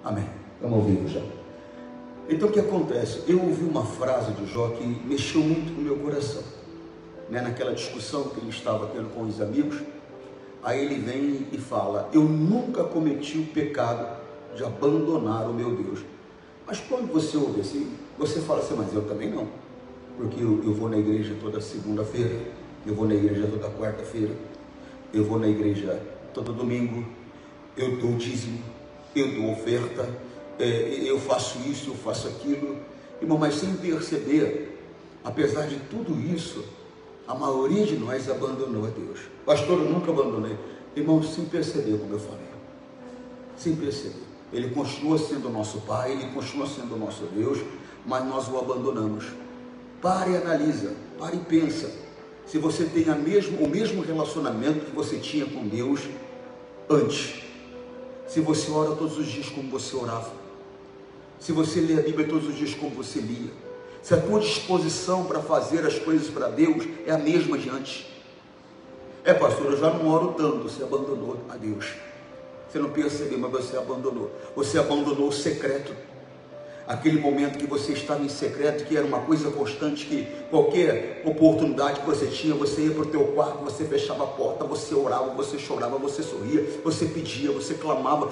Amém. Estamos ao vivo já. Então o que acontece? Eu ouvi uma frase de Jó que mexeu muito com o meu coração, né? Naquela discussão que ele estava tendo com os amigos. Aí ele vem e fala: eu nunca cometi o pecado de abandonar o meu Deus. Mas quando você ouve assim, você fala assim: mas eu também não, porque eu vou na igreja toda segunda-feira, eu vou na igreja toda quarta-feira, eu vou na igreja todo domingo, eu dou dízimo, eu dou oferta, eu faço isso, eu faço aquilo. Irmão, mas sem perceber, apesar de tudo isso, a maioria de nós abandonou a Deus. Pastor, eu nunca abandonei. Irmão, sem perceber, como eu falei, sem perceber. Ele continua sendo o nosso Pai, Ele continua sendo o nosso Deus, mas nós o abandonamos. Pare e analisa, pare e pensa. Se você tem o mesmo relacionamento que você tinha com Deus antes. Se você ora todos os dias como você orava. Se você lê a Bíblia todos os dias como você lia. Se a tua disposição para fazer as coisas para Deus é a mesma de antes. Pastor, eu já não oro tanto. Você abandonou a Deus. Você não percebeu, mas você abandonou. Você abandonou o secreto. Aquele momento que você estava em secreto, que era uma coisa constante, que qualquer oportunidade que você tinha, você ia para o teu quarto, você fechava a porta, você orava, você chorava, você sorria, você pedia, você clamava.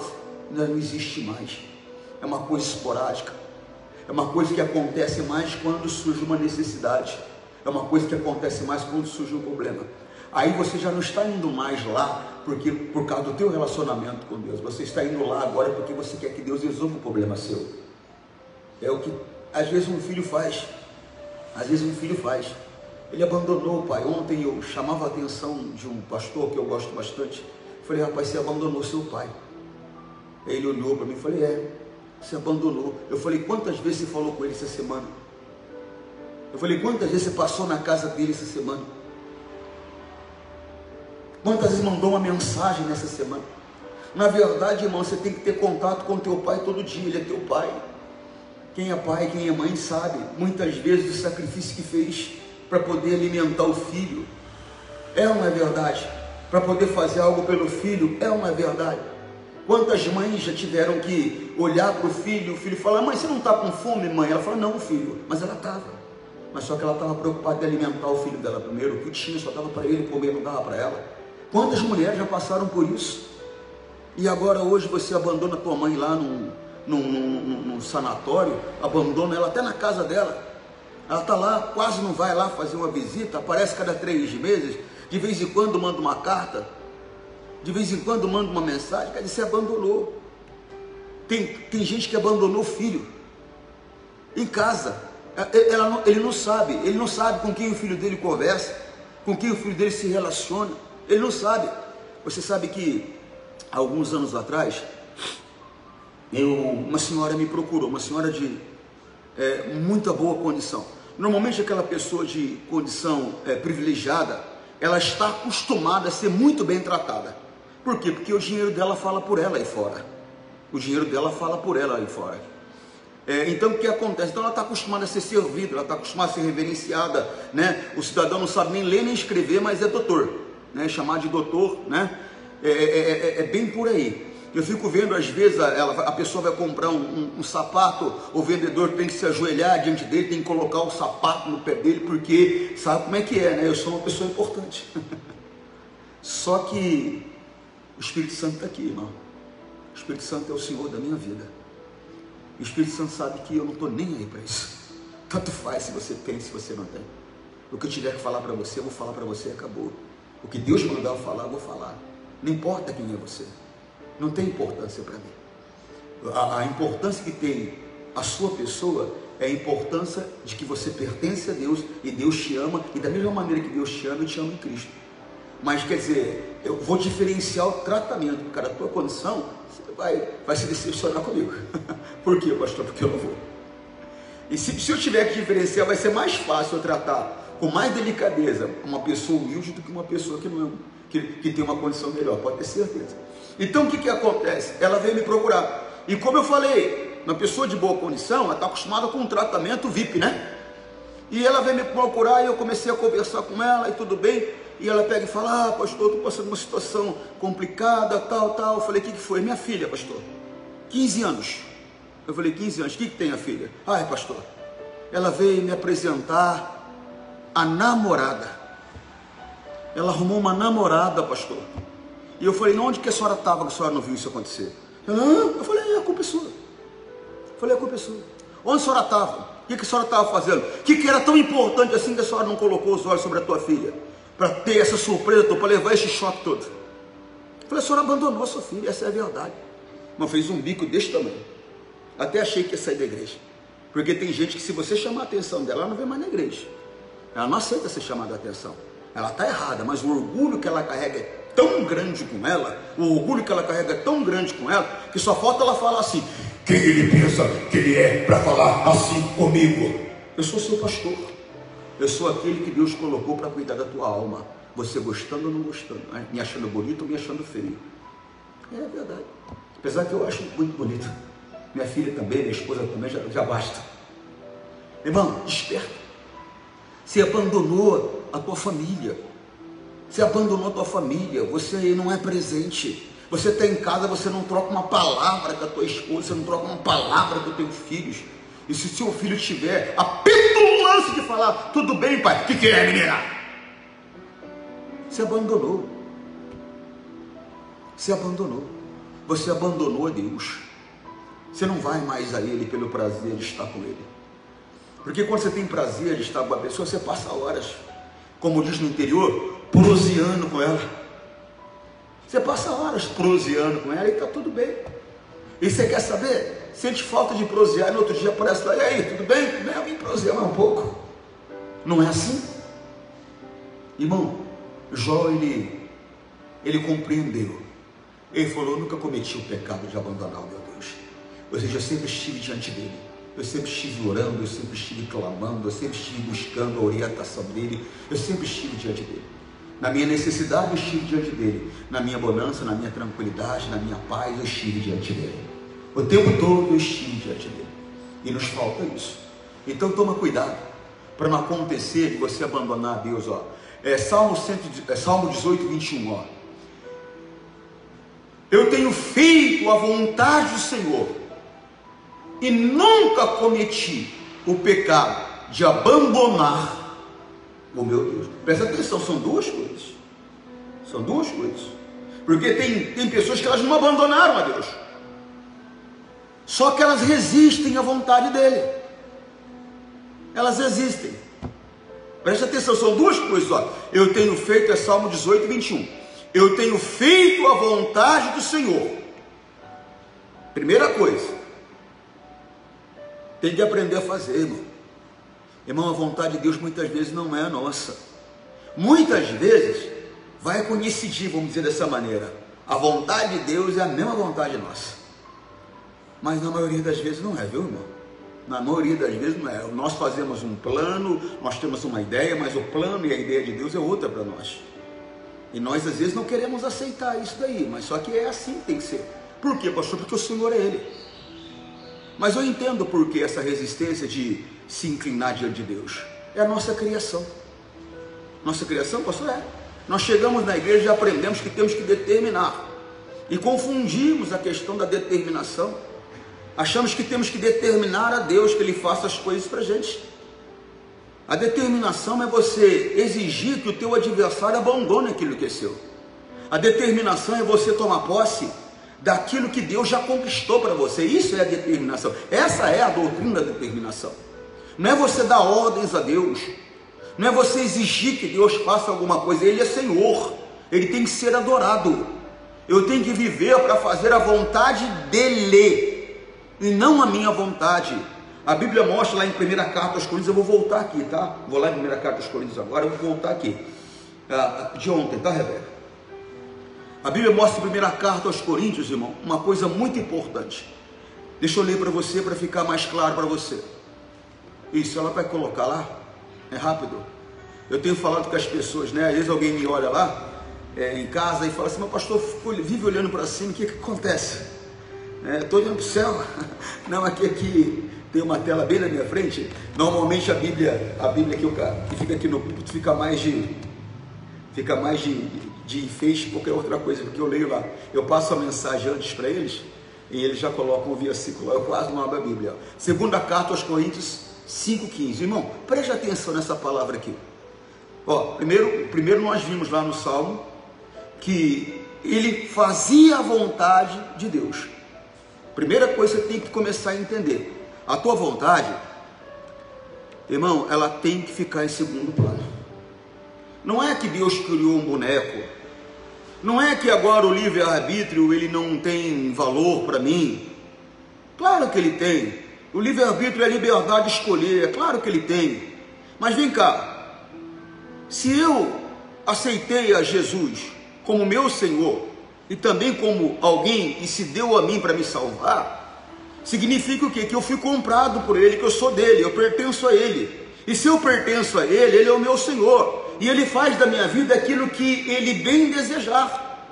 Não existe mais. É uma coisa esporádica. É uma coisa que acontece mais quando surge uma necessidade. É uma coisa que acontece mais quando surge um problema. Aí você já não está indo mais lá por causa do teu relacionamento com Deus. Você está indo lá agora porque você quer que Deus resolva o problema seu. É o que às vezes um filho faz. Às vezes um filho faz. Ele abandonou o pai. Ontem eu chamava a atenção de um pastor que eu gosto bastante. Falei: rapaz, você abandonou seu pai. Aí ele olhou para mim e falei: você abandonou. Eu falei: quantas vezes você falou com ele essa semana? Eu falei: quantas vezes você passou na casa dele essa semana? Quantas vezes mandou uma mensagem nessa semana? Na verdade, irmão, você tem que ter contato com teu pai todo dia. Ele é teu pai. Quem é pai, quem é mãe sabe muitas vezes o sacrifício que fez para poder alimentar o filho. É ou não é verdade? Para poder fazer algo pelo filho. É ou não é verdade? Quantas mães já tiveram que olhar para o filho falar: mãe, você não está com fome, mãe? Ela fala: não, filho. Mas ela estava. Mas só que ela estava preocupada em alimentar o filho dela primeiro. O que tinha só dava para ele comer, não dava para ela. Quantas mulheres já passaram por isso? E agora hoje você abandona a tua mãe lá num sanatório, abandona ela até na casa dela. Ela está lá, quase não vai lá fazer uma visita, aparece cada 3 meses, de vez em quando manda uma carta, de vez em quando manda uma mensagem. Quer dizer, você abandonou. Tem gente que abandonou o filho em casa. Ele não sabe com quem o filho dele conversa, com quem o filho dele se relaciona. Ele não sabe. Você sabe que alguns anos atrás uma senhora me procurou, uma senhora de muita boa condição. Normalmente aquela pessoa de condição privilegiada, ela está acostumada a ser muito bem tratada. Por quê? Porque o dinheiro dela fala por ela aí fora. O dinheiro dela fala por ela aí fora. Então o que acontece? Então ela está acostumada a ser servida, ela está acostumada a ser reverenciada, né? O cidadão não sabe nem ler nem escrever, mas é doutor, né? Chamar de doutor, né? É bem por aí. Eu fico vendo às vezes a pessoa vai comprar um sapato, o vendedor tem que se ajoelhar diante dele, tem que colocar o sapato no pé dele, porque sabe como é que é, né? Eu sou uma pessoa importante. Só que o Espírito Santo está aqui, irmão. O Espírito Santo é o Senhor da minha vida. O Espírito Santo sabe que eu não estou nem aí para isso. Tanto faz se você tem, se você não tem. O que eu tiver que falar para você, eu vou falar para você e acabou. O que Deus mandar eu falar, eu vou falar. Não importa quem é você. Não tem importância para mim. A importância que tem a sua pessoa é a importância de que você pertence a Deus e Deus te ama, e da mesma maneira que Deus te ama, eu te amo em Cristo. Mas quer dizer, eu vou diferenciar o tratamento, porque a tua condição, você vai se decepcionar comigo. Por quê, pastor? Porque eu não vou. E se eu tiver que diferenciar, vai ser mais fácil eu tratar com mais delicadeza uma pessoa humilde do que uma pessoa que tem uma condição melhor, pode ter certeza. Então o que acontece? Ela veio me procurar, e como eu falei, uma pessoa de boa condição, ela está acostumada com um tratamento VIP, né? E ela veio me procurar, e eu comecei a conversar com ela, e tudo bem, e ela pega e fala: pastor, estou passando uma situação complicada, tal. Eu falei: o que foi? Minha filha, pastor. 15 anos. Eu falei, 15 anos, o que tem a filha? Ai, pastor, ela veio me apresentar a namorada. Ela arrumou uma namorada, pastor. E eu falei, onde que a senhora estava que a senhora não viu isso acontecer? Eu falei, a culpa é sua. Eu falei, a culpa é sua. Onde a senhora estava? O que a senhora estava fazendo? O que era tão importante assim que a senhora não colocou os olhos sobre a tua filha? Para ter essa surpresa, para levar esse choque todo. Eu falei, a senhora abandonou a sua filha, essa é a verdade. Mas fez um bico desse tamanho. Até achei que ia sair da igreja. Porque tem gente que se você chamar a atenção dela, ela não vem mais na igreja. Ela não aceita ser chamada a atenção. Ela está errada, mas o orgulho que ela carrega é tão grande com ela, o orgulho que ela carrega é tão grande com ela, que só falta ela falar assim, quem ele pensa que ele é para falar assim comigo? Eu sou seu pastor. Eu sou aquele que Deus colocou para cuidar da tua alma. Você gostando ou não gostando, né? Me achando bonito ou me achando feio. É verdade. Apesar que eu acho muito bonito. Minha filha também, minha esposa também, já basta. Irmão, desperta. Você abandonou a tua família. Você abandonou a tua família. Você não é presente. Você está em casa, você não troca uma palavra com a tua esposa, você não troca uma palavra com os teus filhos. E se seu filho tiver a petulância de falar, tudo bem, pai, o que é, menina? Você abandonou. Você abandonou. Você abandonou a Deus. Você não vai mais a Ele pelo prazer de estar com Ele. Porque quando você tem prazer de estar com a pessoa, você passa horas, como diz no interior, proseando com ela. Você passa horas proseando com ela e está tudo bem. E você quer saber? Sente falta de prosear e no outro dia aparece lá, e aí, tudo bem? Eu vim prosear mais um pouco. Não é assim? Irmão, Jó, ele compreendeu. Ele falou, eu nunca cometi o pecado de abandonar o meu Deus. Ou seja, eu sempre estive diante dele. Eu sempre estive orando, eu sempre estive clamando, eu sempre estive buscando a orientação dele. Eu sempre estive diante dele. Na minha necessidade eu estive diante dele. Na minha bonança, na minha tranquilidade, na minha paz, eu estive diante dele. O tempo todo eu estive diante dele. E nos falta isso. Então toma cuidado, para não acontecer de você abandonar Deus. Ó. Salmo 18, 21. Ó. Eu tenho feito a vontade do Senhor e nunca cometi o pecado de abandonar o meu Deus. Presta atenção, são duas coisas. São duas coisas. Porque tem pessoas que elas não abandonaram a Deus. Só que elas resistem à vontade dele. Elas resistem. Presta atenção, são duas coisas. Ó. Eu tenho feito, é Salmo 18, 21. Eu tenho feito a vontade do Senhor. Primeira coisa. Tem que aprender a fazer, irmão. Irmão, a vontade de Deus muitas vezes não é a nossa. Muitas vezes vai coincidir, vamos dizer dessa maneira. A vontade de Deus é a mesma vontade nossa. Mas na maioria das vezes não é, viu, irmão? Na maioria das vezes não é. Nós fazemos um plano, nós temos uma ideia, mas o plano e a ideia de Deus é outra para nós. E nós às vezes não queremos aceitar isso daí, mas só que é assim que tem que ser. Por quê, pastor? Porque o Senhor é Ele. Mas eu entendo por que essa resistência de se inclinar diante de Deus. É a nossa criação. Nossa criação, pastor, é. Nós chegamos na igreja e aprendemos que temos que determinar. E confundimos a questão da determinação. Achamos que temos que determinar a Deus que Ele faça as coisas para a gente. A determinação é você exigir que o teu adversário abandone aquilo que é seu. A determinação é você tomar posse daquilo que Deus já conquistou para você. Isso é a determinação. Essa é a doutrina da determinação. Não é você dar ordens a Deus. Não é você exigir que Deus faça alguma coisa. Ele é Senhor. Ele tem que ser adorado. Eu tenho que viver para fazer a vontade dEle e não a minha vontade. A Bíblia mostra lá em 1 Carta aos Coríntios, eu vou voltar aqui, tá? Vou lá em 1 Carta aos Coríntios agora, eu vou voltar aqui. De ontem, tá, Rebeca? A Bíblia mostra em 1 Carta aos Coríntios, irmão, uma coisa muito importante. Deixa eu ler para você, para ficar mais claro para você. Isso, ela vai colocar lá, é rápido. Eu tenho falado com as pessoas, né? Às vezes alguém me olha lá, em casa, e fala assim, meu pastor vive olhando para cima, o que acontece? Estou olhando para o céu. Não, aqui tem uma tela bem na minha frente. Normalmente a Bíblia que fica aqui no púlpito fica mais de enfeite, qualquer outra coisa, porque eu leio lá. Eu passo a mensagem antes para eles, E ele já coloca um versículo, eu quase não abro a Bíblia. Segunda carta aos Coríntios 5,15. Irmão, preste atenção nessa palavra aqui. Ó, primeiro nós vimos lá no Salmo que ele fazia a vontade de Deus. Primeira coisa que você tem que começar a entender: a tua vontade, irmão, ela tem que ficar em segundo plano. Não é que Deus criou um boneco, não é que agora o livre-arbítrio ele não tem valor para mim. Claro que ele tem. O livre-arbítrio é a liberdade de escolher, é claro que ele tem. Mas vem cá, se eu aceitei a Jesus como meu Senhor e também como alguém que se deu a mim para me salvar, significa o quê? Que eu fui comprado por Ele, que eu sou dele, eu pertenço a Ele. E se eu pertenço a Ele, Ele é o meu Senhor. E Ele faz da minha vida aquilo que Ele bem desejar.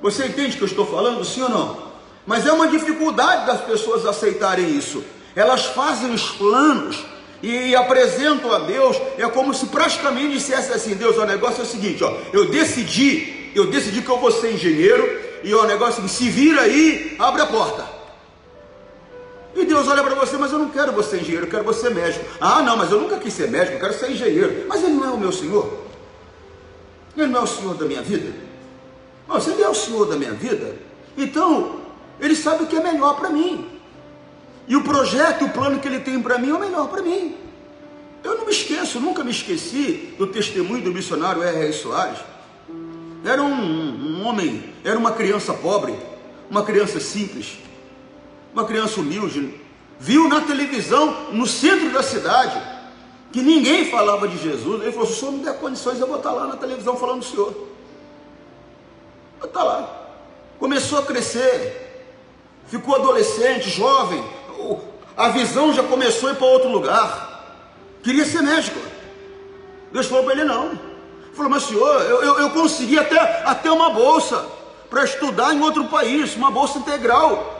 Você entende o que eu estou falando, sim ou não? Mas é uma dificuldade das pessoas aceitarem isso. Elas fazem os planos e apresentam a Deus, é como se praticamente dissesse assim: Deus, o negócio é o seguinte, ó, eu decidi que eu vou ser engenheiro, e o negócio é o seguinte, se vira aí, abre a porta. E Deus olha para você: mas eu não quero você engenheiro, eu quero você médico. Ah, não, mas eu nunca quis ser médico, eu quero ser engenheiro. Mas Ele não é o meu Senhor? Ele não é o Senhor da minha vida? Não, se Ele é o Senhor da minha vida, então Ele sabe o que é melhor para mim. E o projeto, o plano que Ele tem para mim é o melhor para mim. Eu não me esqueço, nunca me esqueci do testemunho do missionário R.R. Soares. Era um homem, era uma criança pobre, uma criança simples, uma criança humilde. Viu na televisão, no centro da cidade, que ninguém falava de Jesus. Ele falou: se o senhor me der condições, eu vou estar lá na televisão falando do senhor. Eu estar lá. Começou a crescer, ficou adolescente, jovem, a visão já começou a ir para outro lugar. Queria ser médico. Deus falou para ele: não. Ele falou: mas senhor, eu consegui até uma bolsa para estudar em outro país, uma bolsa integral.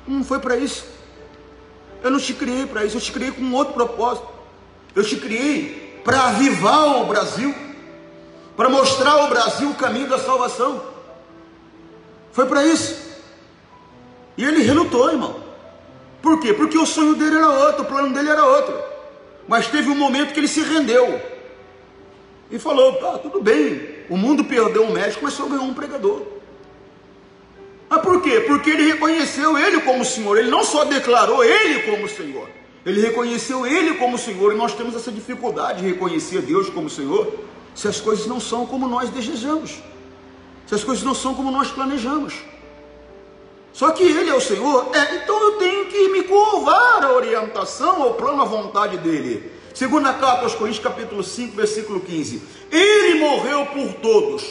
Não foi para isso. Eu não te criei para isso, eu te criei com um outro propósito. Eu te criei para avivar o Brasil, para mostrar ao Brasil o caminho da salvação. Foi para isso. E ele relutou, irmão. Por quê? Porque o sonho dele era outro, o plano dele era outro. Mas teve um momento que ele se rendeu e falou: tá, tudo bem, o mundo perdeu um médico, mas só ganhou um pregador. Mas por quê? Porque ele reconheceu Ele como Senhor. Ele não só declarou Ele como Senhor, ele reconheceu Ele como Senhor. E nós temos essa dificuldade de reconhecer Deus como Senhor se as coisas não são como nós desejamos, se as coisas não são como nós planejamos. Só que Ele é o Senhor, então eu tenho que me curvar à orientação, ao plano, à vontade dEle. Segunda carta aos Coríntios, capítulo 5, versículo 15. Ele morreu por todos,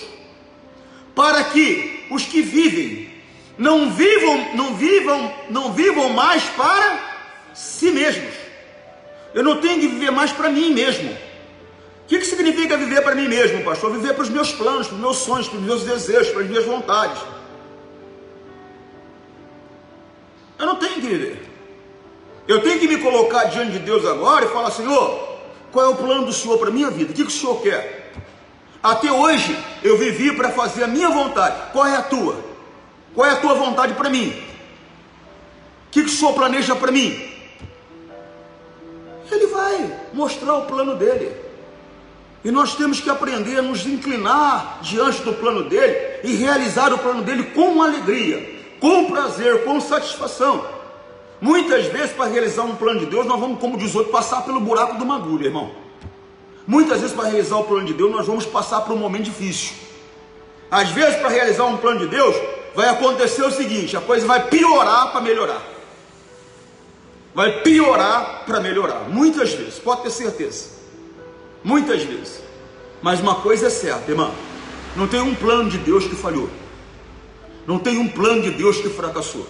para que os que vivem não vivam mais para si mesmos. Eu não tenho que viver mais para mim mesmo. O que significa viver para mim mesmo, pastor? Viver para os meus planos, para os meus sonhos, para os meus desejos, para as minhas vontades. Eu não tenho que viver. Eu tenho que me colocar diante de Deus agora e falar: Senhor, qual é o plano do Senhor para a minha vida? O que o Senhor quer? Até hoje eu vivi para fazer a minha vontade. Qual é a tua? Qual é a tua vontade para mim? O que o Senhor planeja para mim? Ele vai mostrar o plano dele. E nós temos que aprender a nos inclinar diante do plano dele e realizar o plano dele com alegria, com prazer, com satisfação. Muitas vezes, para realizar um plano de Deus, nós vamos, como diz outro, passar pelo buraco de uma agulha, irmão. Muitas vezes, para realizar o plano de Deus, nós vamos passar por um momento difícil. Às vezes, para realizar um plano de Deus, vai acontecer o seguinte: a coisa vai piorar para melhorar. Vai piorar para melhorar. Muitas vezes, pode ter certeza. Muitas vezes. Mas uma coisa é certa, irmão: não tem um plano de Deus que falhou. Não tem um plano de Deus que fracassou.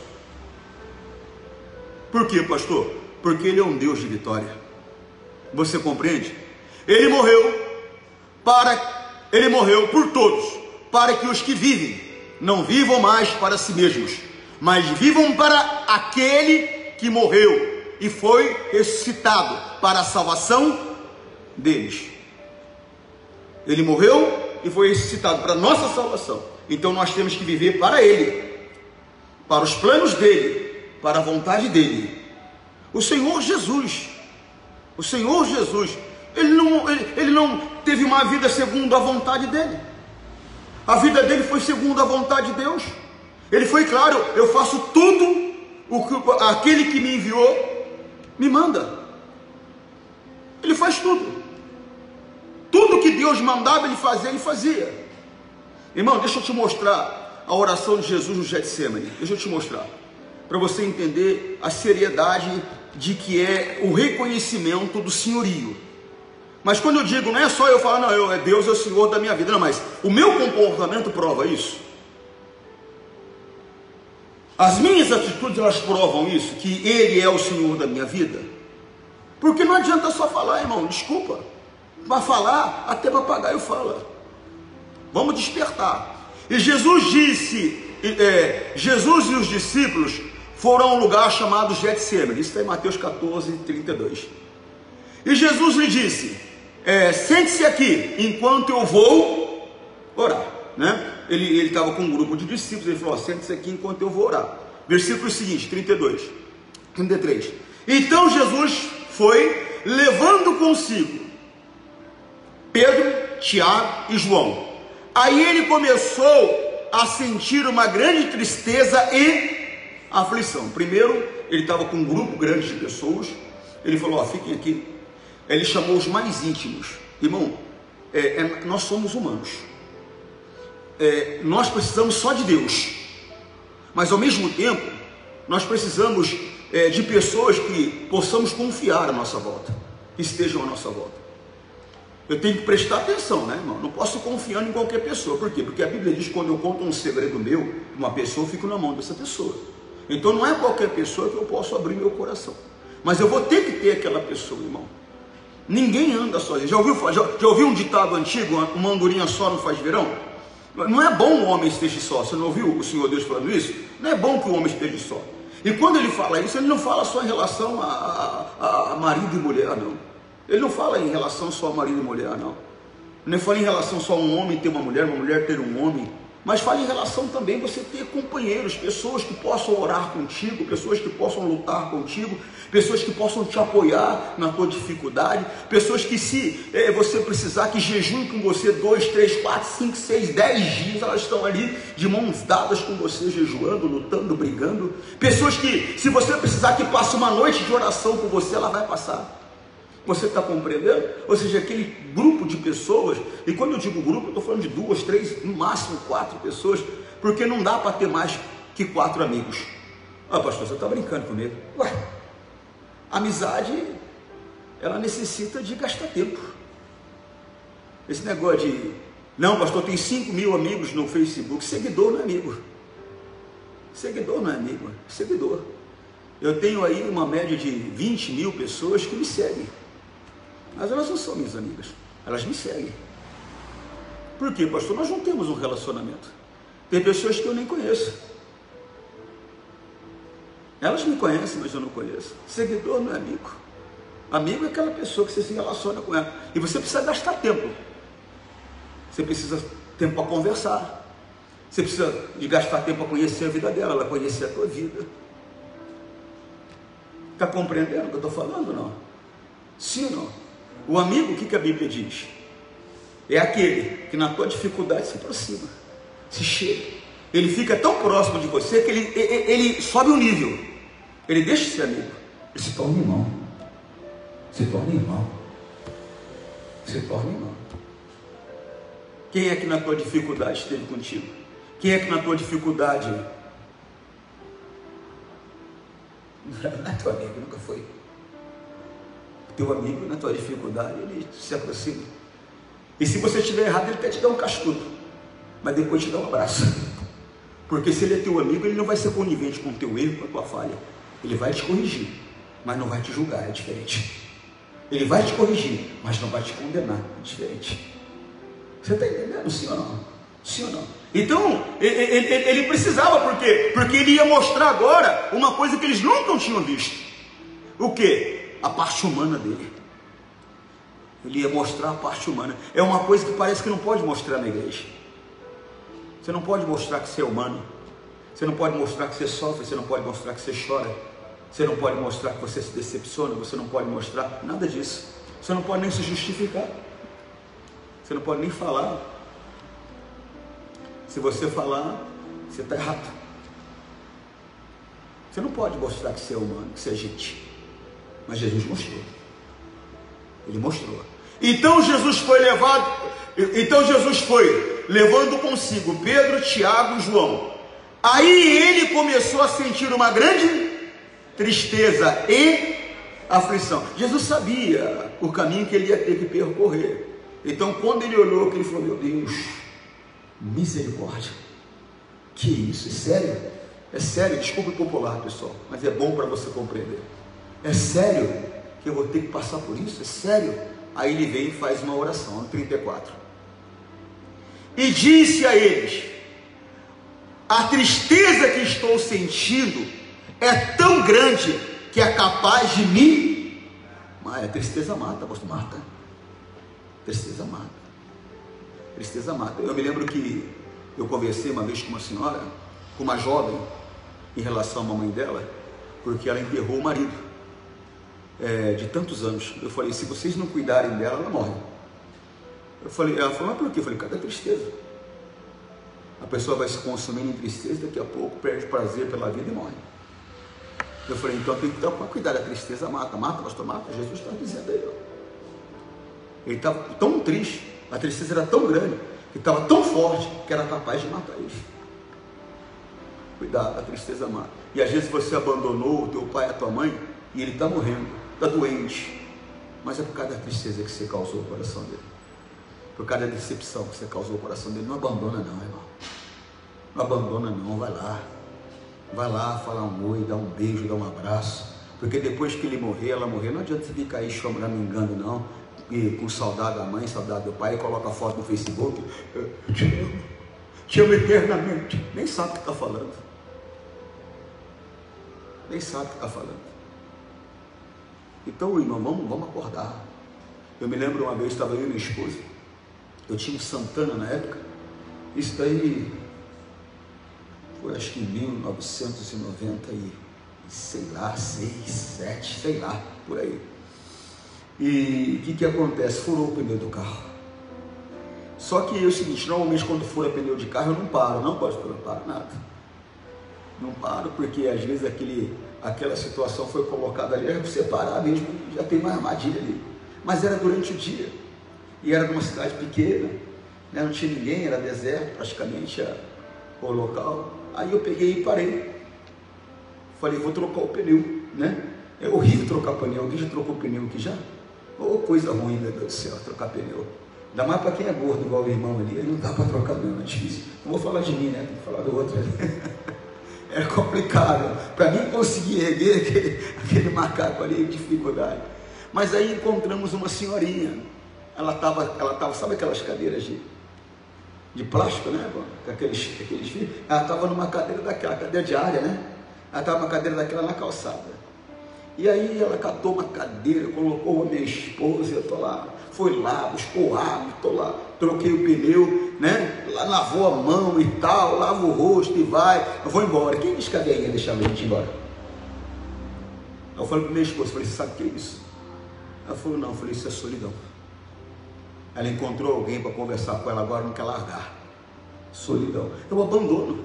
Por quê, pastor? Porque Ele é um Deus de vitória. Você compreende? Ele morreu por todos, para que os que vivem não vivam mais para si mesmos, mas vivam para aquele que morreu e foi ressuscitado para a salvação deles. Ele morreu e foi ressuscitado para a nossa salvação. Então nós temos que viver para Ele. para os planos dele, para a vontade dele. O Senhor Jesus, ele não teve uma vida segundo a vontade dele. A vida dele foi segundo a vontade de Deus. Ele foi claro: eu faço tudo o que aquele que me enviou me manda. Ele faz tudo. Tudo que Deus mandava ele fazer, ele fazia. Irmão, deixa eu te mostrar a oração de Jesus no Getsemane. Deixa eu te mostrar, para você entender a seriedade de que é o reconhecimento do senhorio. Mas quando eu digo, não é só eu falar, não, Deus é o Senhor da minha vida, não, mas o meu comportamento prova isso. As minhas atitudes, elas provam isso, que Ele é o Senhor da minha vida. Porque não adianta só falar, irmão, desculpa. Para falar, até papagaio fala. Vamos despertar. E Jesus disse, Jesus e os discípulos foram a um lugar chamado Getsemane. Isso está em Mateus 14, 32. E Jesus lhe disse, sente-se aqui, enquanto eu vou orar, né? Ele estava com um grupo de discípulos, ele falou, sente-se aqui enquanto eu vou orar. Versículo seguinte, 33. Então Jesus foi, levando consigo Pedro, Tiago e João. Aí ele começou a sentir uma grande tristeza e aflição. Primeiro, ele estava com um grupo grande de pessoas. Ele falou, fiquem aqui. Ele chamou os mais íntimos. Irmão, nós somos humanos. Nós precisamos só de Deus. Mas ao mesmo tempo, nós precisamos de pessoas que possamos confiar à nossa volta, que estejam à nossa volta. Eu tenho que prestar atenção, né, irmão? Não posso confiar em qualquer pessoa. Por quê? Porque a Bíblia diz que quando eu conto um segredo meu de uma pessoa, eu fico na mão dessa pessoa. Então não é qualquer pessoa que eu posso abrir meu coração. Mas eu vou ter que ter aquela pessoa, irmão. Ninguém anda sozinho. Já ouviu um ditado antigo, uma andorinha só não faz verão? Não é bom o homem esteja só. Você não ouviu o Senhor Deus falando isso? Não é bom que o homem esteja só. E quando ele fala isso, ele não fala só em relação a marido e mulher, não. Ele não fala em relação só a marido e mulher, não. Não fala em relação só a um homem ter uma mulher ter um homem. Mas fala em relação também você ter companheiros, pessoas que possam orar contigo, pessoas que possam lutar contigo, pessoas que possam te apoiar na tua dificuldade, pessoas que se você precisar que jejuem com você 2, 3, 4, 5, 6, 10 dias, elas estão ali de mãos dadas com você, jejuando, lutando, brigando. Pessoas que se você precisar que passe uma noite de oração com você, ela vai passar. Você está compreendendo? Ou seja, aquele grupo de pessoas, e quando eu digo grupo, eu estou falando de 2, 3, no máximo 4 pessoas, porque não dá para ter mais que 4 amigos. Pastor, você está brincando comigo? Ué, amizade, ela necessita de gastar tempo. Esse negócio de, não, pastor, tem 5.000 amigos no Facebook, seguidor não é amigo. Seguidor não é amigo, é seguidor. Eu tenho aí uma média de 20.000 pessoas que me seguem. Mas elas não são minhas amigas, elas me seguem. Por quê, pastor? Nós não temos um relacionamento. Tem pessoas que eu nem conheço. Elas me conhecem, mas eu não conheço. Seguidor não é amigo. Amigo é aquela pessoa que você se relaciona com ela. E você precisa gastar tempo. Você precisa tempo para conversar. Você precisa de gastar tempo para conhecer a vida dela, ela conhecer a tua vida. Está compreendendo o que eu estou falando, não? Sim ou não? O amigo, o que a Bíblia diz? É aquele que na tua dificuldade se aproxima, se chega. Ele fica tão próximo de você que ele sobe um nível. Ele deixa de ser amigo, ele se torna irmão. Se torna irmão. Se torna irmão. Quem é que na tua dificuldade esteve contigo? Quem é que na tua dificuldade não é teu amigo, nunca foi? Teu amigo, na tua dificuldade, ele se aproxima. E se você estiver errado, ele até te dá um cascudo, mas depois te dá um abraço. Porque se ele é teu amigo, ele não vai ser conivente com o teu erro, com a tua falha. Ele vai te corrigir, mas não vai te julgar, é diferente. Ele vai te corrigir, mas não vai te condenar, é diferente. Você está entendendo? Sim ou não? Sim ou não? Então, ele precisava, por quê? Porque ele ia mostrar agora uma coisa que eles nunca tinham visto. O quê? A parte humana dele. Ele ia mostrar a parte humana. É uma coisa que parece que não pode mostrar na igreja. Você não pode mostrar que você é humano. Você não pode mostrar que você sofre, você não pode mostrar que você chora, você não pode mostrar que você se decepciona, você não pode mostrar nada disso. Você não pode nem se justificar, você não pode nem falar. Se você falar, você está errado. Você não pode mostrar que você é humano, que você é gente. Mas Jesus mostrou. Ele mostrou. Então Jesus foi levando consigo Pedro, Tiago e João. Aí ele começou a sentir uma grande tristeza e aflição. Jesus sabia o caminho que ele ia ter que percorrer. Então quando ele olhou, ele falou: meu Deus, misericórdia. Que isso? É sério? É sério, desculpa o popular, pessoal, mas é bom para você compreender. É sério que eu vou ter que passar por isso? É sério? Aí ele vem e faz uma oração, no 34. E disse a eles: a tristeza que estou sentindo é tão grande que é capaz de me... Mas a tristeza mata, apóstolo, mata. Tristeza mata. Tristeza mata. Eu me lembro que eu conversei uma vez com uma senhora, com uma jovem, em relação à mamãe dela, porque ela enterrou o marido de tantos anos. Eu falei: se vocês não cuidarem dela, ela morre. Ela falou: mas por quê? Eu falei: cada tristeza. A pessoa vai se consumindo em tristeza, daqui a pouco perde prazer pela vida e morre. Eu falei: então tem que ter para cuidar da tristeza, mata, pastor, mata. Jesus está dizendo aí, ó. Ele estava tão triste, a tristeza era tão grande, que estava tão forte, que era capaz de matar ele. Cuidado, a tristeza mata. E às vezes você abandonou o teu pai, a tua mãe, e ele está morrendo, está doente, mas é por causa da tristeza que você causou o coração dele, por causa da decepção que você causou o coração dele. Não abandona não, irmão, não abandona não. Vai lá, fala um oi, dá um beijo, dá um abraço, porque depois que ele morrer, ela morrer, não adianta você ficar aí choramingando não, e com saudade da mãe, saudade do pai, e coloca a foto no Facebook: te amo eternamente. Nem sabe o que está falando, nem sabe o que está falando. Então, irmão, vamos acordar. Eu me lembro uma vez, estava eu e minha esposa, eu tinha um Santana na época, isso daí foi acho que em 1990 e sei lá, 6, 7, sei lá, por aí. E o que acontece? Furou o pneu do carro. Só que é o seguinte: normalmente quando fura pneu de carro eu não paro, não paro nada. Não paro, porque às vezes aquela situação foi colocada ali, é para você parar mesmo, já tem uma armadilha ali. Mas era durante o dia, e era numa cidade pequena, né? Não tinha ninguém, era deserto praticamente o local. Aí eu peguei e parei. Falei: vou trocar o pneu, né? É horrível trocar pneu. Alguém já trocou pneu aqui já? Oh, coisa ruim, meu Deus do céu, trocar pneu. Ainda mais para quem é gordo, igual o irmão ali, não dá para trocar pneu, é difícil. Não vou falar de mim, né? Tem que falar do outro ali. É complicado. Para mim conseguir erguer aquele macaco ali, dificuldade. Mas aí encontramos uma senhorinha. Ela tava, sabe aquelas cadeiras de plástico, né? Aqueles fios. Ela estava numa cadeira daquela, cadeira de área, né? Ela estava numa cadeira daquela na calçada. E aí ela catou uma cadeira, colocou a minha esposa, eu estou lá, foi lá, buscou água, estou lá, troquei o pneu, né? Lá lavou a mão e tal, lava o rosto e vai, eu vou embora. Quem disse que a velha ia deixar a gente ir embora? Eu falei para minha esposa, falei: você sabe o que é isso? Ela falou: não. Eu falei: isso é solidão. Ela encontrou alguém para conversar com ela agora, não quer largar. Solidão. Eu abandono.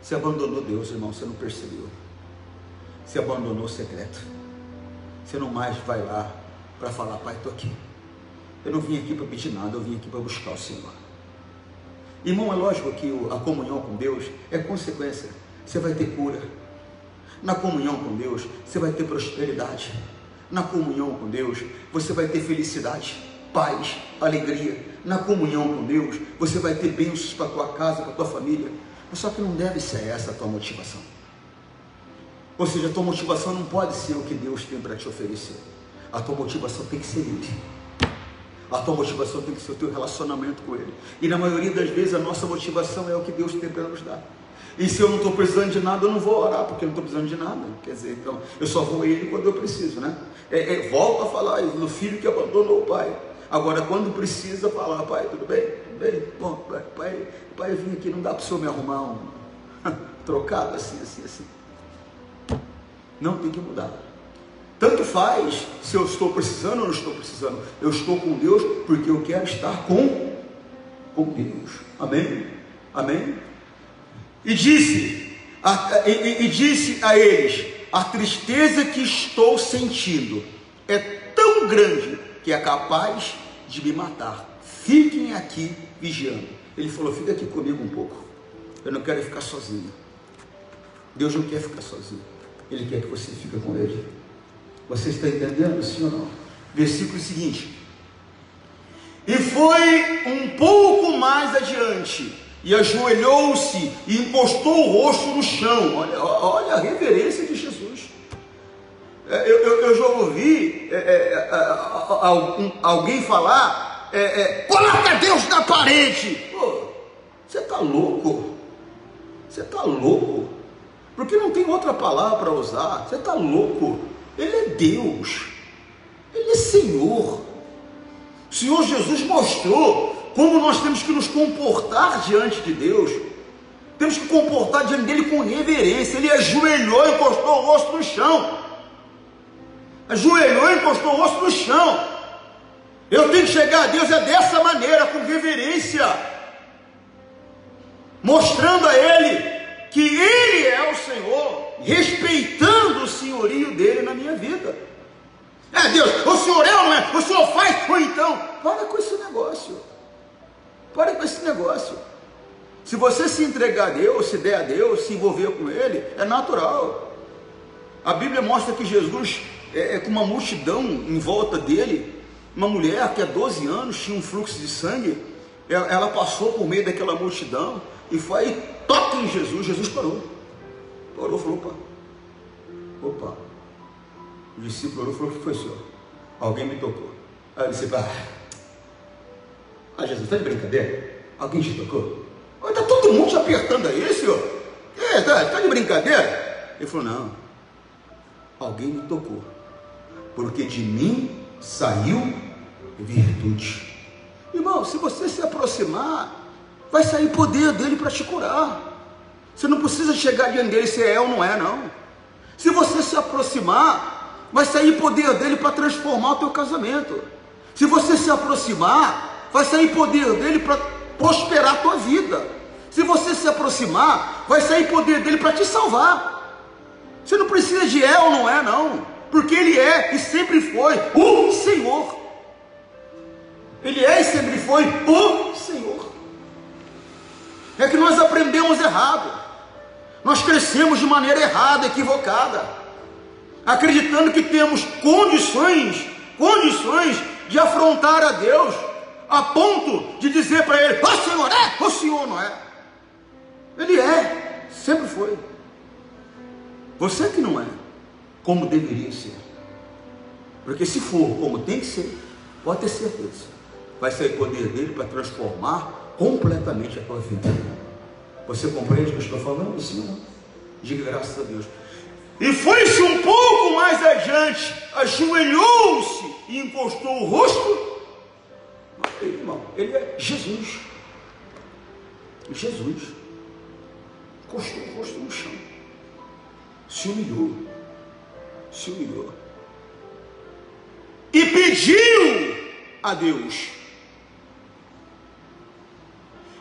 Você abandonou Deus, irmão, você não percebeu. Você abandonou o secreto. Você não mais vai lá para falar: pai, estou aqui. Eu não vim aqui para pedir nada, eu vim aqui para buscar o Senhor. Irmão, é lógico que a comunhão com Deus é consequência. Você vai ter cura. Na comunhão com Deus, você vai ter prosperidade. Na comunhão com Deus, você vai ter felicidade, paz, alegria. Na comunhão com Deus, você vai ter bênçãos para a tua casa, para a tua família. Mas só que não deve ser essa a tua motivação. Ou seja, a tua motivação não pode ser o que Deus tem para te oferecer. A tua motivação tem que ser Ele. A tua motivação tem que ser o teu relacionamento com Ele. E na maioria das vezes a nossa motivação é o que Deus tem para nos dar. E se eu não estou precisando de nada, eu não vou orar, porque eu não estou precisando de nada. Quer dizer, então, eu só vou a Ele quando eu preciso, né? Volto a falar do filho que abandonou o pai. Agora, quando precisa falar: pai, tudo bem? Tudo bem? Bom, pai, eu vim aqui, não dá para o senhor me arrumar trocado assim. Não, tem que mudar. Tanto faz se eu estou precisando ou não estou precisando. Eu estou com Deus porque eu quero estar com Deus. Amém? Amém? E disse a eles: a tristeza que estou sentindo é tão grande que é capaz de me matar. Fiquem aqui vigiando. Ele falou: fica aqui comigo um pouco. Eu não quero ficar sozinho. Deus não quer ficar sozinho. Ele quer que você fique com Ele. Você está entendendo, sim ou não? Versículo seguinte: e foi um pouco mais adiante, e ajoelhou-se e encostou o rosto no chão. Olha a reverência de Jesus. Eu já ouvi alguém falar: coloca Deus na parede. Pô, você está louco? Você está louco? Porque não tem outra palavra para usar. Você está louco? Ele é Deus, Ele é Senhor. O Senhor Jesus mostrou como nós temos que nos comportar diante de Deus. Temos que comportar diante dele com reverência. Ele ajoelhou e encostou o rosto no chão. Ajoelhou e encostou o rosto no chão. Eu tenho que chegar a Deus dessa maneira, com reverência, mostrando a Ele que Ele é o Senhor, respeitando o senhorio dele na minha vida. Deus, o Senhor é ou não é? O Senhor faz ou então? Para com esse negócio. Para com esse negócio. Se você se entregar a Deus, se der a Deus, se envolver com Ele, é natural. A Bíblia mostra que Jesus, com uma multidão em volta dele, uma mulher que há 12 anos tinha um fluxo de sangue, ela passou por meio daquela multidão e foi e toca em Jesus. Jesus parou, falou: opa. O discípulo falou: o que foi, Senhor? Alguém me tocou. Aí o discípulo: Jesus, está de brincadeira? Alguém te tocou? Está todo mundo te apertando aí, Senhor. Está de brincadeira? Ele falou: não, alguém me tocou, porque de mim saiu virtude. Irmão, se você se aproximar, vai sair poder dele para te curar. Você não precisa chegar diante dele se é ou não é, não. Se você se aproximar, vai sair poder dele para transformar o teu casamento. Se você se aproximar, vai sair poder dele para prosperar a tua vida. Se você se aproximar, vai sair poder dele para te salvar. Você não precisa de é ou não é, não, porque ele é e sempre foi o Senhor. Ele é e sempre foi o Senhor. É que nós aprendemos errado. Nós crescemos de maneira errada, equivocada, acreditando que temos condições de afrontar a Deus, a ponto de dizer para Ele: o Senhor é, o Senhor não é. Ele é, sempre foi. Você que não é, como deveria ser. Porque se for como tem que ser, pode ter certeza, vai sair poder dele para transformar completamente a tua vida. Você compreende o que eu estou falando? Sim, não? Diga graças a Deus. E foi-se um pouco mais adiante, ajoelhou-se e encostou o rosto. Irmão, ele é Jesus. Jesus encostou o rosto no chão, se humilhou e pediu a Deus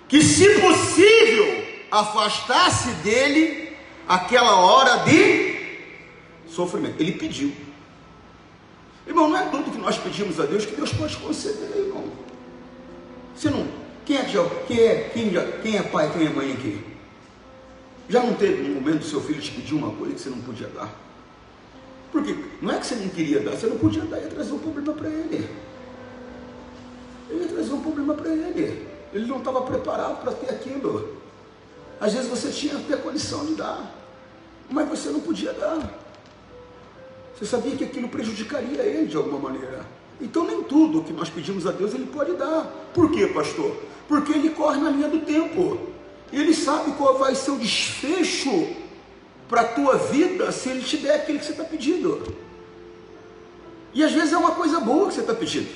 que, se possível, afastasse dele aquela hora de sofrimento. Ele pediu. Irmão, não é tudo que nós pedimos a Deus que Deus pode conceder, irmão. Você não, quem é pai, quem é mãe aqui? Já não teve um momento que seu filho te pediu uma coisa que você não podia dar? Porque não é que você não queria dar, você não podia dar, ia trazer um problema para ele. Ele não estava preparado para ter aquilo. Às vezes você tinha até condição de dar, mas você não podia dar. Você sabia que aquilo prejudicaria ele de alguma maneira. Então nem tudo que nós pedimos a Deus ele pode dar. Por quê, pastor? Porque ele corre na linha do tempo. Ele sabe qual vai ser o desfecho para a tua vida se ele te der aquilo que você está pedindo. E às vezes é uma coisa boa que você está pedindo.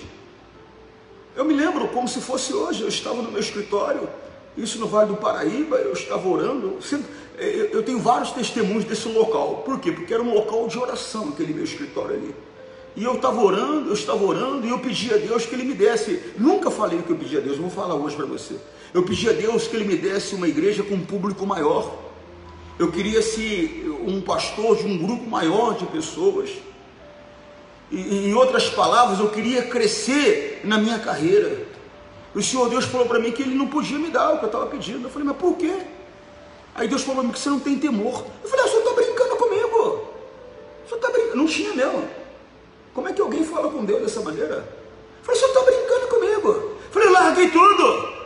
Eu me lembro como se fosse hoje. Eu estava no meu escritório, isso no Vale do Paraíba, eu estava orando. eu tenho vários testemunhos desse local. Por quê? Porque era um local de oração, aquele meu escritório ali. E eu estava orando, e eu pedi a Deus que Ele me desse. Nunca falei que eu pedi a Deus, vou falar hoje para você. Eu pedi a Deus que Ele me desse uma igreja com um público maior. Eu queria ser um pastor de um grupo maior de pessoas. E, em outras palavras, eu queria crescer na minha carreira. O Senhor Deus falou para mim que Ele não podia me dar o que eu estava pedindo. Eu falei, mas por quê? Aí Deus falou para mim que você não tem temor. Eu falei, o Senhor está brincando comigo. O Senhor está brincando. Não tinha mesmo. Como é que alguém fala com Deus dessa maneira? Eu falei, o Senhor está brincando comigo. Eu falei, eu larguei tudo.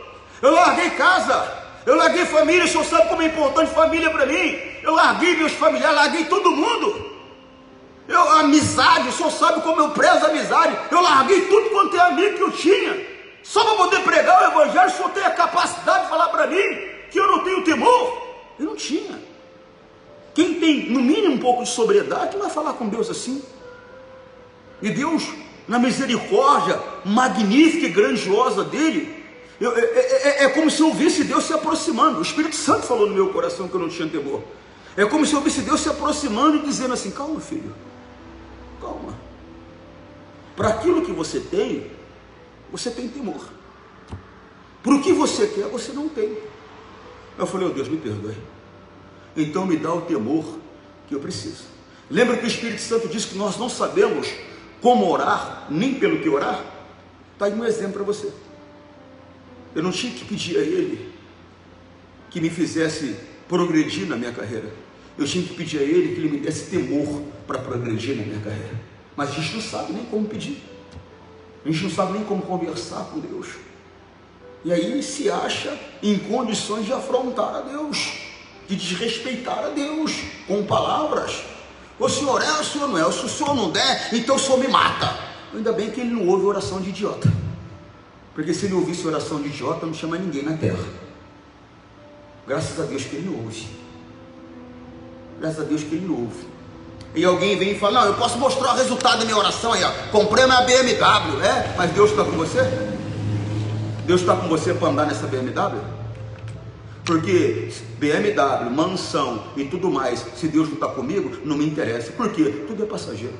Eu larguei casa. Eu larguei família. O Senhor sabe como é importante família para mim. Eu larguei meus familiares, larguei todo mundo. Amizade, o Senhor sabe como eu prezo a amizade. Eu larguei tudo quanto é amigo que eu tinha, só para poder pregar o evangelho. O Senhor tem a capacidade de falar para mim que eu não tenho temor? Eu não tinha. Quem tem no mínimo um pouco de sobriedade vai falar com Deus assim. E Deus, na misericórdia magnífica e grandiosa dele, é como se eu visse Deus se aproximando. O Espírito Santo falou no meu coração que eu não tinha temor. É como se eu visse Deus se aproximando e dizendo assim, calma filho, calma. Para aquilo que você tem temor. Para o que você quer, você não tem. Eu falei, oh Deus, me perdoe. Então me dá o temor que eu preciso. Lembra que o Espírito Santo disse que nós não sabemos como orar, nem pelo que orar? Está aí um exemplo para você. Eu não tinha que pedir a Ele que me fizesse progredir na minha carreira. Eu tinha que pedir a Ele que Ele me desse temor para progredir na minha carreira. Mas a gente não sabe nem como pedir. A gente não sabe nem como conversar com Deus. E aí se acha em condições de afrontar a Deus, de desrespeitar a Deus com palavras. O Senhor é, o Senhor não é. Se o Senhor não der, então o Senhor me mata. Ainda bem que ele não ouve oração de idiota. Porque se ele ouvisse oração de idiota, não chama ninguém na terra. Graças a Deus que ele ouve. Graças a Deus que ele ouve. E alguém vem e fala, não, eu posso mostrar o resultado da minha oração aí, ó. Comprei minha BMW, mas Deus está com você? Deus está com você para andar nessa BMW? Porque BMW, mansão e tudo mais, se Deus não está comigo, não me interessa. Por quê? Tudo é passageiro.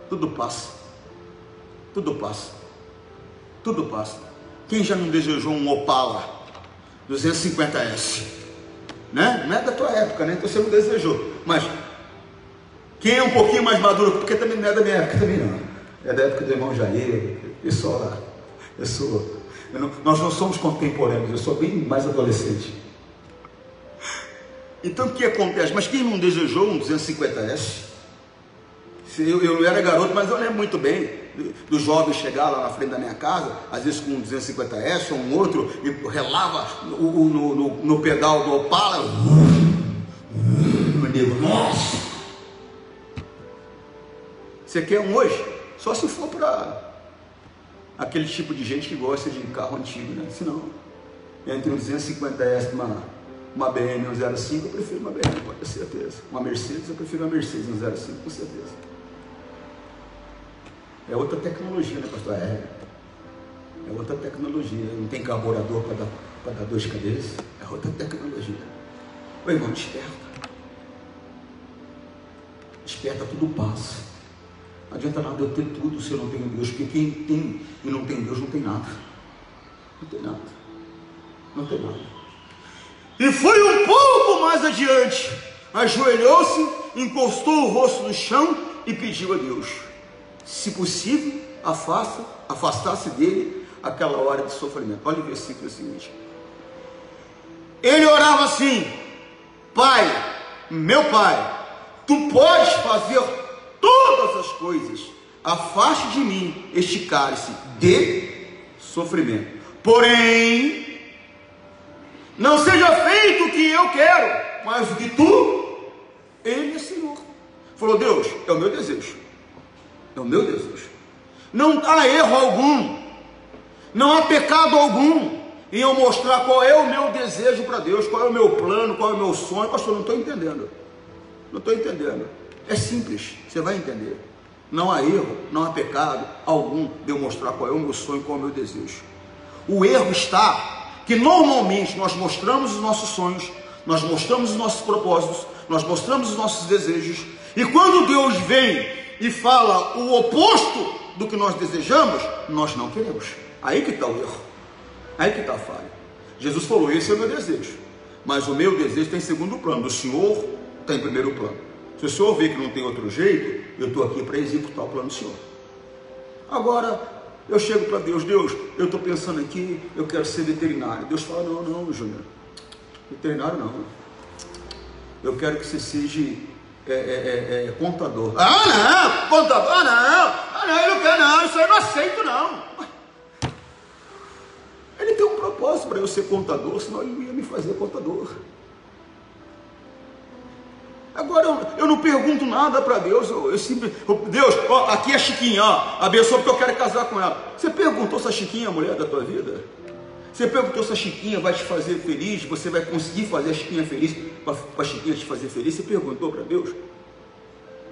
Tudo passa. Tudo passa. Tudo passa. Quem já não desejou um Opala 250S? Né? Não é da tua época, né? Então você não desejou. Mas quem é um pouquinho mais maduro, porque também não é da minha época também não. É da época do irmão Jair, pessoal lá. Nós não somos contemporâneos, eu sou bem mais adolescente. Então o que acontece? Mas quem não desejou um 250S? Eu não era garoto, mas eu lembro muito bem do jovem chegar lá na frente da minha casa, às vezes com um 250S ou um outro, e relava no pedal do Opala. Meu Deus, nossa! Você quer um hoje? Só se for para aquele tipo de gente que gosta de carro antigo, né? Se não, entre um 250S e uma BM 105, eu prefiro uma BM, pode ter certeza. Uma Mercedes, eu prefiro uma Mercedes 105, com certeza. É outra tecnologia, né, pastor? É outra tecnologia. Não tem carburador para dar dor de cabeça. É outra tecnologia. Ô irmão, desperta. Desperta, tudo passa. Não adianta nada eu ter tudo se eu não tenho Deus, porque quem tem e não tem Deus não tem nada. Não tem nada. Não tem nada. E foi um pouco mais adiante, ajoelhou-se, encostou o rosto no chão e pediu a Deus, se possível, afastasse dele aquela hora de sofrimento. Olha o versículo seguinte. Ele orava assim: Pai, meu Pai, Tu podes fazer todas as coisas, afaste de mim este cálice de sofrimento, porém não seja feito o que eu quero, mas o que Tu, Ele é Senhor. Falou, Deus, é o meu desejo, é o meu desejo. Não há erro algum, não há pecado algum em eu mostrar qual é o meu desejo para Deus, qual é o meu plano, qual é o meu sonho. Pastor, não estou entendendo. Não estou entendendo. É simples, você vai entender. Não há erro, não há pecado algum de eu mostrar qual é o meu sonho, qual é o meu desejo. O erro está que normalmente nós mostramos os nossos sonhos, nós mostramos os nossos propósitos, nós mostramos os nossos desejos, e quando Deus vem e fala o oposto do que nós desejamos, nós não queremos. Aí que está o erro, aí que está a falha. Jesus falou: esse é o meu desejo, mas o meu desejo está em segundo plano, o Senhor está em primeiro plano. Se o Senhor vê que não tem outro jeito, eu estou aqui para executar o plano do Senhor. Agora, eu chego para Deus: Deus, eu estou pensando aqui, eu quero ser veterinário. Deus fala: não, Júnior, veterinário não, eu quero que você seja contador. Não, contador não, eu não quero não, isso aí eu não aceito não. Ele tem um propósito para eu ser contador, senão ele ia me fazer contador. Agora eu não pergunto nada para Deus, Deus, ó, aqui é a Chiquinha, ó, abençoa porque eu quero casar com ela. Você perguntou se a Chiquinha é a mulher da tua vida? Você perguntou se a Chiquinha vai te fazer feliz? Você vai conseguir fazer a Chiquinha feliz, para a Chiquinha te fazer feliz? Você perguntou para Deus?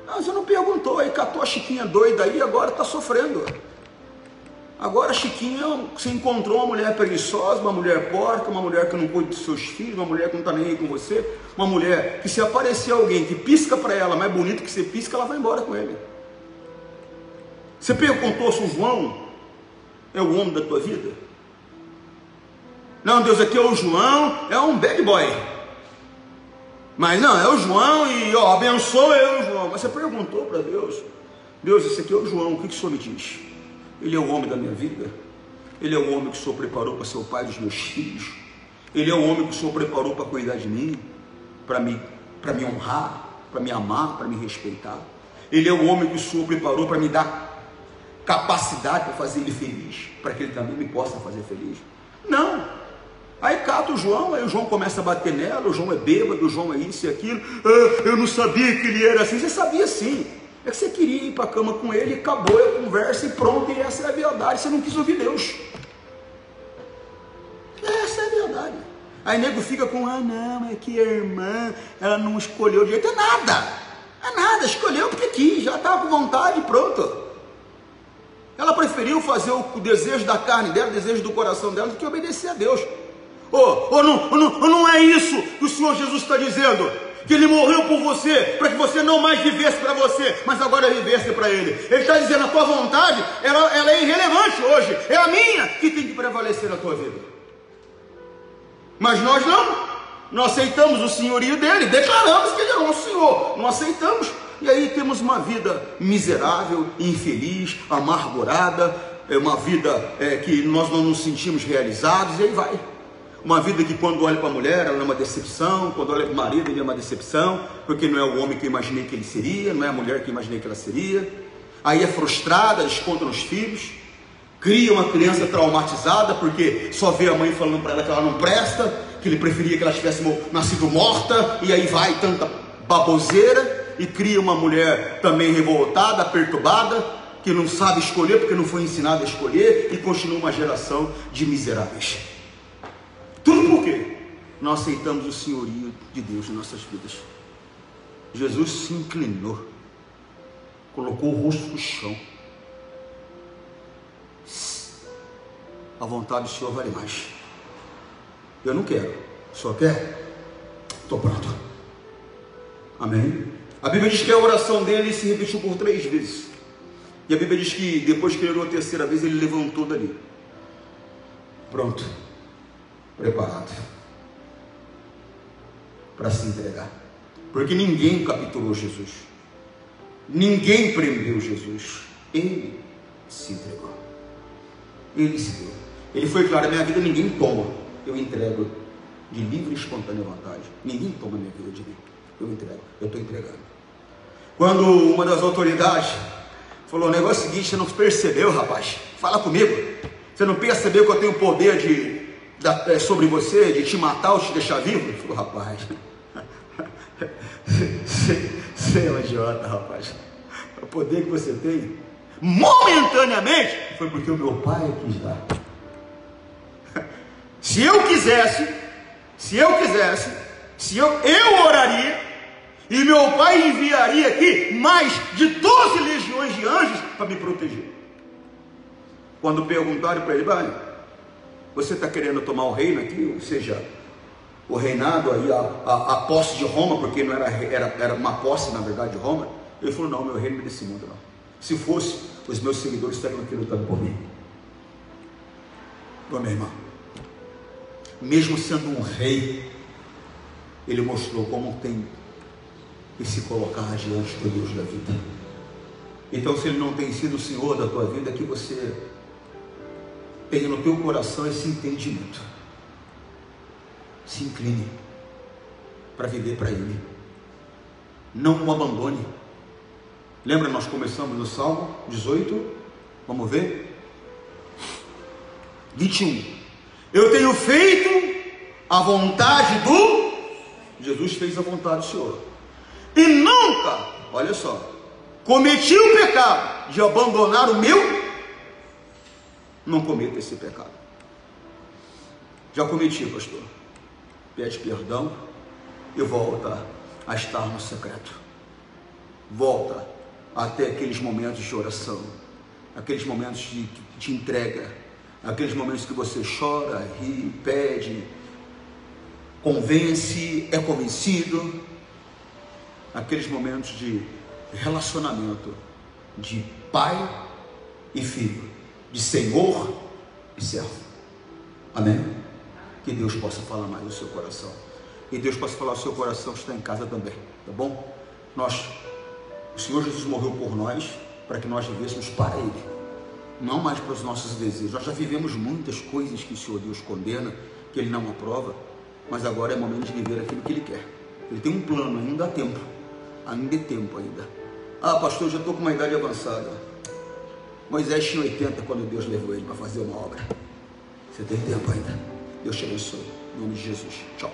Não, você não perguntou, aí catou a Chiquinha doida aí, agora está sofrendo. Agora a Chiquinha, você encontrou uma mulher preguiçosa, uma mulher porca, uma mulher que não cuida dos seus filhos, uma mulher que não está nem aí com você, uma mulher que, se aparecer alguém que pisca para ela mais bonito que você pisca, ela vai embora com ele. Você perguntou se o João é o homem da tua vida? Não, Deus, aqui é o João, é um bad boy. Mas não, é o João e ó, abençoa eu, João. Mas você perguntou para Deus: Deus, esse aqui é o João, o que o Senhor me diz? Ele é o homem da minha vida? Ele é o homem que o Senhor preparou para ser o pai dos meus filhos? Ele é o homem que o Senhor preparou para cuidar de mim, para me honrar, para me amar, para me respeitar? Ele é o homem que o Senhor preparou para me dar capacidade para fazer ele feliz, para que ele também me possa fazer feliz? Não. Aí cata o João, aí o João começa a bater nela, o João é bêbado, o João é isso e aquilo. Eu não sabia que ele era assim. Você sabia sim. É que você queria ir para a cama com ele, acabou a conversa e pronto, e essa é a verdade. Você não quis ouvir Deus. Essa é a verdade. Aí nego fica com: não, é que a irmã, ela não escolheu de jeito. É nada, escolheu porque quis, já estava com vontade, pronto. Ela preferiu fazer o desejo da carne dela, o desejo do coração dela, do que obedecer a Deus. Não é isso que o Senhor Jesus está dizendo? Que Ele morreu por você, para que você não mais vivesse para você, mas agora vivesse para Ele. Ele está dizendo: a tua vontade, ela é irrelevante hoje, é a minha que tem que prevalecer na tua vida. Mas nós não aceitamos o senhorio dele, declaramos que Ele é o nosso Senhor, não aceitamos, e aí temos uma vida miserável, infeliz, amargurada, uma vida que nós não nos sentimos realizados, e aí vai. Uma vida que, quando olha para a mulher, ela é uma decepção. Quando olha para o marido, ele é uma decepção, porque não é o homem que eu imaginei que ele seria, não é a mulher que eu imaginei que ela seria. Aí é frustrada, desconta nos filhos, cria uma criança traumatizada, porque só vê a mãe falando para ela que ela não presta, que ele preferia que ela tivesse nascido morta, e aí vai tanta baboseira, e cria uma mulher também revoltada, perturbada, que não sabe escolher, porque não foi ensinada a escolher, e continua uma geração de miseráveis. Tudo por quê? Não aceitamos o senhorio de Deus em nossas vidas. Jesus se inclinou, colocou o rosto no chão. A vontade do Senhor vale mais. Eu não quero, só quer? Estou pronto. Amém? A Bíblia diz que a oração dele se repetiu por 3 vezes. E a Bíblia diz que depois que ele orou a 3ª vez, ele levantou dali. Pronto. Preparado para se entregar, porque ninguém capturou Jesus, ninguém prendeu Jesus, ele se entregou, ele se deu. Ele foi claro: a minha vida ninguém toma, eu entrego de livre e espontânea vontade. Ninguém toma a minha vida de mim, eu entrego, eu estou entregando. Quando uma das autoridades falou: o negócio é o seguinte, você não percebeu, rapaz, fala comigo, você não percebeu que eu tenho poder sobre você, de te matar ou te deixar vivo? Ele falou: rapaz, você é um idiota, rapaz. O poder que você tem, momentaneamente, foi porque o meu pai quis dar. Se eu quisesse, eu oraria, e meu pai enviaria aqui mais de 12 legiões de anjos para me proteger. Quando perguntaram para ele: pai, você está querendo tomar o reino aqui? Ou seja, o reinado aí, a posse de Roma, porque não era uma posse, na verdade, de Roma. Ele falou: não, meu reino não é desse mundo, não. Se fosse, os meus seguidores estariam aqui lutando por mim. Bom, meu irmão, mesmo sendo um rei, ele mostrou como tem que se colocar diante do Deus da vida. Então, se ele não tem sido o Senhor da tua vida, que você tenha no teu coração esse entendimento. Se incline para viver para Ele. Não o abandone. Lembra, nós começamos no Salmo 18, vamos ver? 21. Eu tenho feito a vontade do... Jesus fez a vontade do Senhor. E nunca, olha só, cometi o pecado de abandonar o meu. Não cometa esse pecado. Já cometi, pastor. Pede perdão e volta a estar no secreto. Volta até aqueles momentos de oração, aqueles momentos de entrega, aqueles momentos que você chora, ri, pede, convence, é convencido, aqueles momentos de relacionamento de pai e filho, de senhor e servo. Amém? Que Deus possa falar mais no seu coração, que Deus possa falar no seu coração que está em casa também, tá bom? O Senhor Jesus morreu por nós para que nós vivêssemos para Ele, não mais para os nossos desejos. Nós já vivemos muitas coisas que o Senhor Deus condena, que Ele não aprova, mas agora é momento de viver aquilo que Ele quer. Ele tem um plano, ainda há tempo, ainda é tempo ainda. Ah, pastor, eu já estou com uma idade avançada. Moisés tinha 80 quando Deus levou ele para fazer uma obra. Você tem tempo ainda. Deus te abençoe. Em nome de Jesus. Tchau.